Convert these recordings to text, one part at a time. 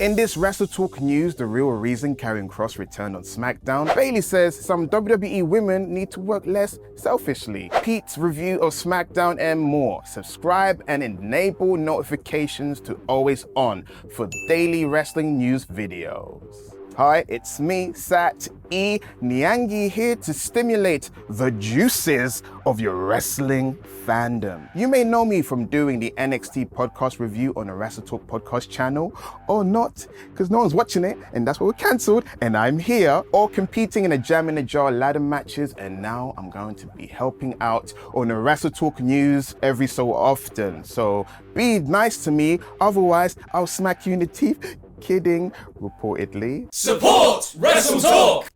In this WrestleTalk news, the real reason Karrion Kross returned on SmackDown, Bayley says some WWE women need to work less selfishly. Pete's review of SmackDown and more. Subscribe and enable notifications to always on for daily wrestling news videos. Hi, it's me, Sat E. Nyangi, here to stimulate the juices of your wrestling fandom. You may know me from doing the NXT podcast review on the WrestleTalk podcast channel, or not, because no one's watching it, and that's why we're cancelled, and I'm here, or competing in a Jam in a Jar ladder matches, and now I'm going to be helping out on the WrestleTalk news every so often. So be nice to me, otherwise I'll smack you in the teeth. Kidding, reportedly. Support WrestleTalk!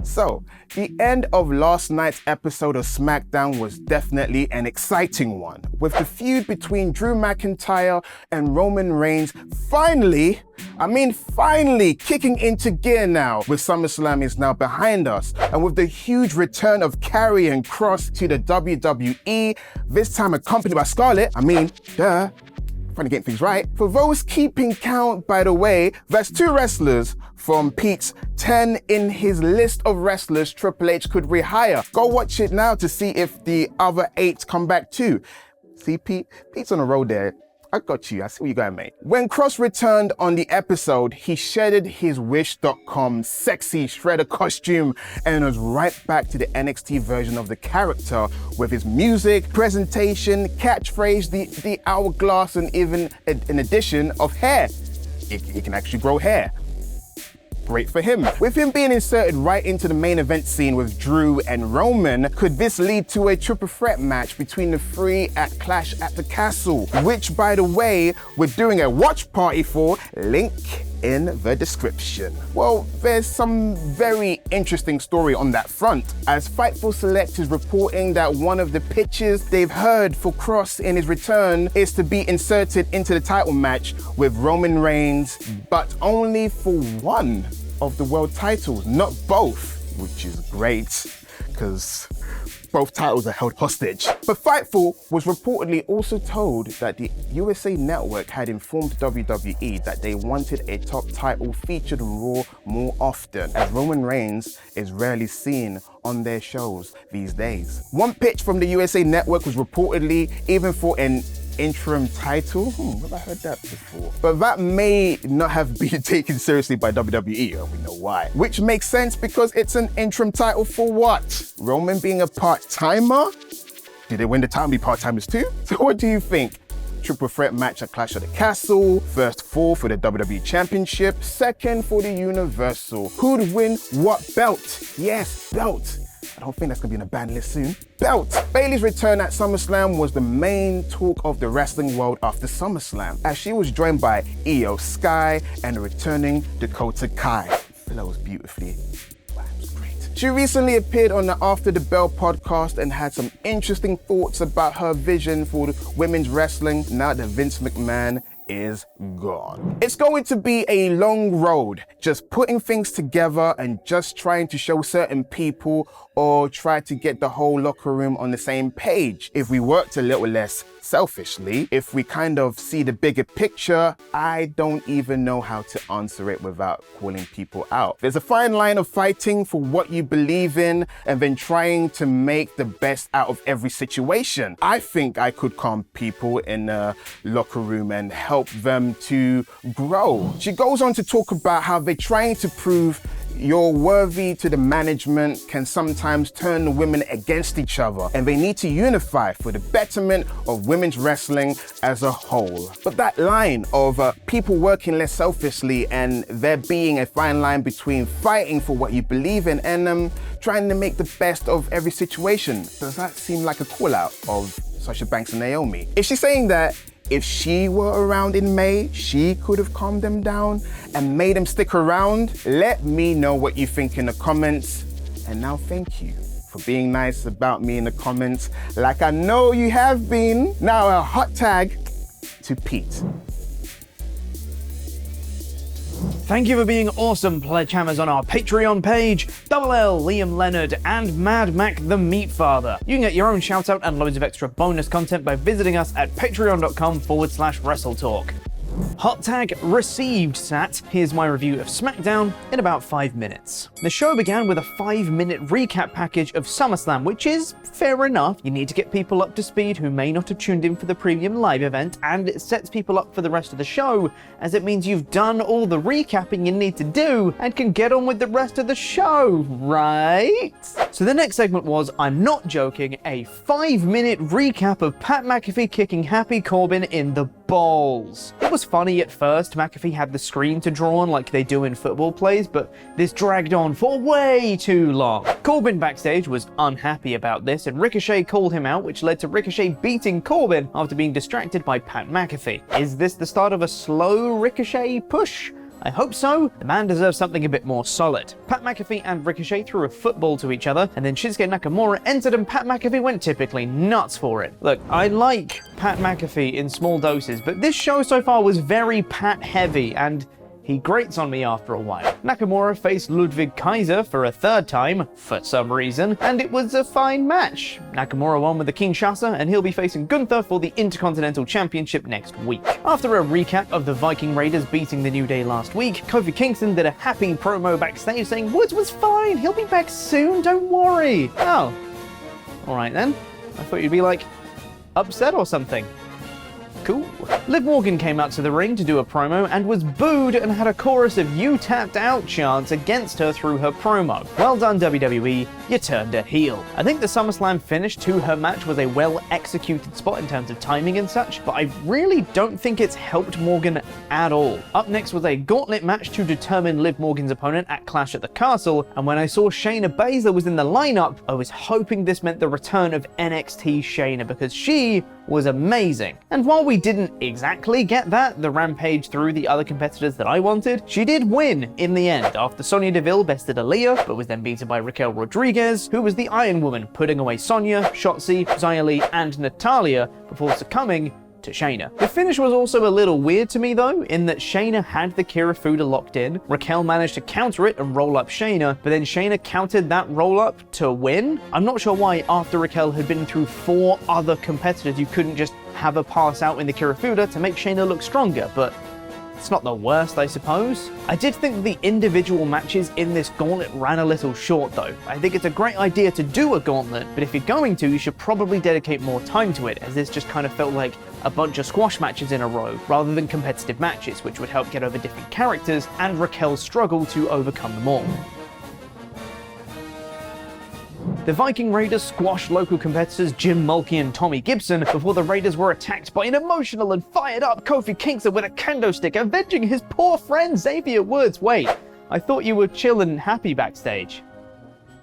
So, the end of last night's episode of SmackDown was definitely an exciting one, with the feud between Drew McIntyre and Roman Reigns finally kicking into gear now, with SummerSlam is now behind us, and with the huge return of Karrion Kross to the WWE, this time accompanied by Scarlett. Trying to get things right. For those keeping count, by the way, there's 2 wrestlers from Pete's 10 in his list of wrestlers Triple H could rehire. Go watch it now to see if the other 8 come back too. See, Pete's on the road there. I got you. I see where you're going, mate. When Kross returned on the episode, he shedded his Wish.com sexy shredder costume and was right back to the NXT version of the character with his music, presentation, catchphrase, the hourglass, and even an addition of hair. He can actually grow hair. Great for him. With him being inserted right into the main event scene with Drew and Roman, could this lead to a triple threat match between the 3 at Clash at the Castle? Which, by the way, we're doing a watch party for. Link in the description. Well, there's some very interesting story on that front, as Fightful Select is reporting that one of the pitches they've heard for Kross in his return is to be inserted into the title match with Roman Reigns, but only for one of the world titles, not both, which is great, because both titles are held hostage. But Fightful was reportedly also told that the USA Network had informed WWE that they wanted a top title featured on Raw more often, as Roman Reigns is rarely seen on their shows these days. One pitch from the USA Network was reportedly even for an interim title. Have I heard that before? But that may not have been taken seriously by WWE, and we know why. Which makes sense because it's an interim title for what? Roman being a part-timer? Did they win the title and be part-timers too? So what do you think? Triple threat match at Clash at the Castle, first 4 for the WWE Championship, second for the Universal. Who'd win what belt? Yes, belt. I don't think that's gonna be in a ban list soon. Belt! Bayley's return at SummerSlam was the main talk of the wrestling world after SummerSlam, as she was joined by Io Sky and the returning Dakota Kai. Flows beautifully. Wow, it was great. She recently appeared on the After the Bell podcast and had some interesting thoughts about her vision for women's wrestling now that Vince McMahon is gone. It's going to be a long road, just putting things together and just trying to show certain people or try to get the whole locker room on the same page. If we worked a little less selfishly, if we kind of see the bigger picture, I don't even know how to answer it without calling people out. There's a fine line of fighting for what you believe in and then trying to make the best out of every situation. I think I could calm people in a locker room and help them to grow. She goes on to talk about how they're trying to prove you're worthy to the management can sometimes turn the women against each other, and they need to unify for the betterment of women's wrestling as a whole. But that line of people working less selfishly and there being a fine line between fighting for what you believe in and trying to make the best of every situation, does that seem like a call out of Sasha Banks and Naomi? Is she saying that if she were around in May, she could have calmed them down and made them stick around? Let me know what you think in the comments. And now thank you for being nice about me in the comments, like I know you have been. Now a hot tag to Pete. Thank you for being awesome pledge hammers on our Patreon page, Double L, Liam Leonard, and Mad Mac the Meat Father. You can get your own shout out and loads of extra bonus content by visiting us at patreon.com/WrestleTalk. Hot tag received, Sat. Here's my review of SmackDown in about 5 minutes. The show began with a 5-minute recap package of SummerSlam, which is fair enough. You need to get people up to speed who may not have tuned in for the premium live event, and it sets people up for the rest of the show, as it means you've done all the recapping you need to do and can get on with the rest of the show, right? So the next segment was, I'm not joking, a 5-minute recap of Pat McAfee kicking Happy Corbin in the balls. It was funny at first. McAfee had the screen to draw on like they do in football plays, but this dragged on for way too long. Corbin backstage was unhappy about this, and Ricochet called him out, which led to Ricochet beating Corbin after being distracted by Pat McAfee. Is this the start of a slow Ricochet push? I hope so. The man deserves something a bit more solid. Pat McAfee and Ricochet threw a football to each other, and then Shinsuke Nakamura entered and Pat McAfee went typically nuts for it. Look, I like Pat McAfee in small doses, but this show so far was very Pat heavy, and he grates on me after a while. Nakamura faced Ludwig Kaiser for a third time, for some reason, and it was a fine match. Nakamura won with the Kinshasa, and he'll be facing Gunther for the Intercontinental Championship next week. After a recap of the Viking Raiders beating the New Day last week, Kofi Kingston did a happy promo backstage saying Woods was fine, he'll be back soon, don't worry. Oh, alright then. I thought you'd be like, upset or something. Cool. Liv Morgan came out to the ring to do a promo and was booed and had a chorus of "You tapped out" chants against her through her promo. Well done, WWE, you turned her heel. I think the SummerSlam finish to her match was a well-executed spot in terms of timing and such, but I really don't think it's helped Morgan at all. Up next was a gauntlet match to determine Liv Morgan's opponent at Clash at the Castle, and when I saw Shayna Baszler was in the lineup, I was hoping this meant the return of NXT Shayna, because she was amazing. And while we didn't exactly get that, the rampage through the other competitors that I wanted, she did win in the end after Sonya Deville bested Aaliyah, but was then beaten by Raquel Rodriguez, who was the Iron Woman, putting away Sonya, Shotzi, Xia Li, and Natalya before succumbing to Shayna. The finish was also a little weird to me though, in that Shayna had the Kirifuda locked in, Raquel managed to counter it and roll up Shayna, but then Shayna countered that roll up to win? I'm not sure why after Raquel had been through 4 other competitors you couldn't just have her pass out in the Kirifuda to make Shayna look stronger, but it's not the worst, I suppose. I did think the individual matches in this gauntlet ran a little short though. I think it's a great idea to do a gauntlet, but if you're going to, you should probably dedicate more time to it, as this just kind of felt like a bunch of squash matches in a row, rather than competitive matches, which would help get over different characters and Raquel's struggle to overcome them all. The Viking Raiders squashed local competitors Jim Mulkey and Tommy Gibson before the Raiders were attacked by an emotional and fired up Kofi Kingston with a kendo stick, avenging his poor friend Xavier Woods. Wait, I thought you were chill and happy backstage.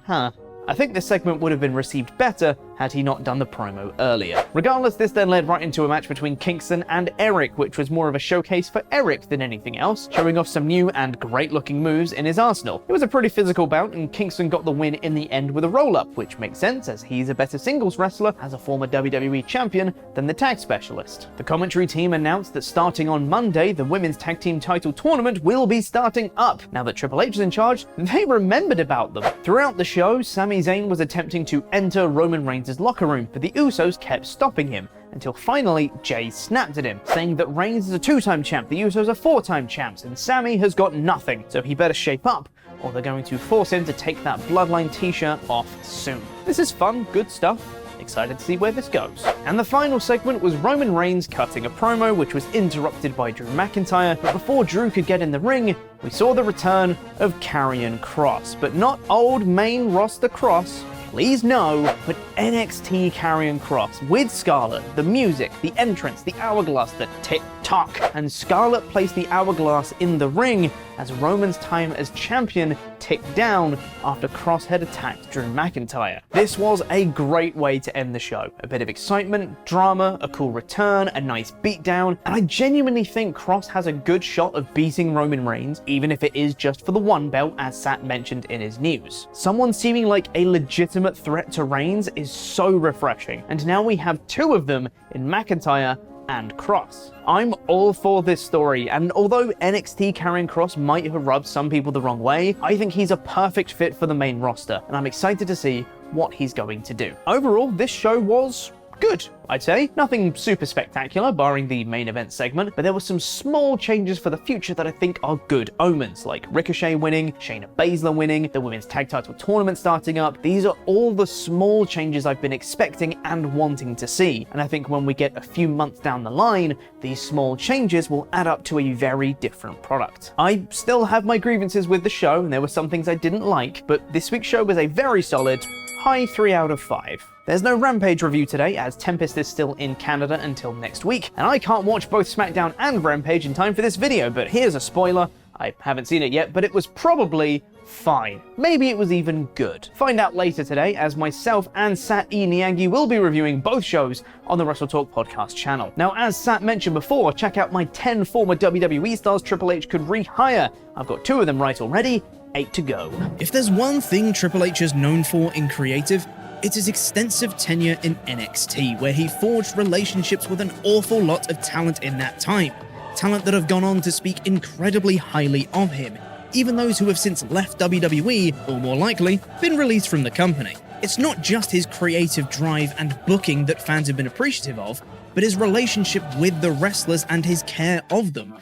Huh. I think this segment would have been received better had he not done the promo earlier. Regardless, this then led right into a match between Kingston and Eric, which was more of a showcase for Eric than anything else, showing off some new and great-looking moves in his arsenal. It was a pretty physical bout, and Kingston got the win in the end with a roll-up, which makes sense as he's a better singles wrestler as a former WWE champion than the tag specialist. The commentary team announced that starting on Monday, the women's tag team title tournament will be starting up. Now that Triple H is in charge, they remembered about them. Throughout the show, Sami Zayn was attempting to enter Roman Reigns' locker room, but the Usos kept stopping him, until finally Jay snapped at him, saying that Reigns is a 2-time champ, the Usos are 4-time champs, and Sami has got nothing, so he better shape up, or they're going to force him to take that Bloodline t-shirt off soon. This is fun, good stuff. Excited to see where this goes. And the final segment was Roman Reigns cutting a promo, which was interrupted by Drew McIntyre, but before Drew could get in the ring, we saw the return of Karrion Kross, but not old main roster Kross, please no, but NXT Karrion Kross with Scarlett, the music, the entrance, the hourglass, the tick-tock, and Scarlett placed the hourglass in the ring as Roman's time as champion ticked down after Kross had attacked Drew McIntyre. This was a great way to end the show. A bit of excitement, drama, a cool return, a nice beatdown, and I genuinely think Kross has a good shot of beating Roman Reigns, even if it is just for the one belt, as Sat mentioned in his news. Someone seeming like a legitimate threat to Reigns is so refreshing, and now we have 2 of them in McIntyre and Kross. I'm all for this story, and although NXT Karrion Kross might have rubbed some people the wrong way, I think he's a perfect fit for the main roster, and I'm excited to see what he's going to do. Overall, this show was good, I'd say. Nothing super spectacular, barring the main event segment, but there were some small changes for the future that I think are good omens, like Ricochet winning, Shayna Baszler winning, the Women's Tag Title Tournament starting up. These are all the small changes I've been expecting and wanting to see, and I think when we get a few months down the line, these small changes will add up to a very different product. I still have my grievances with the show, and there were some things I didn't like, but this week's show was a very solid high 3 out of 5. There's no Rampage review today, as Tempest is still in Canada until next week, and I can't watch both SmackDown and Rampage in time for this video, but here's a spoiler. I haven't seen it yet, but it was probably fine. Maybe it was even good. Find out later today, as myself and Sat E. Niangi will be reviewing both shows on the WrestleTalk podcast channel. Now, as Sat mentioned before, check out my 10 former WWE stars Triple H could rehire. I've got 2 of them right already, 8 to go. If there's one thing Triple H is known for in creative, it's his extensive tenure in NXT, where he forged relationships with an awful lot of talent in that time. Talent that have gone on to speak incredibly highly of him, even those who have since left WWE, or more likely, been released from the company. It's not just his creative drive and booking that fans have been appreciative of, but his relationship with the wrestlers and his care of them.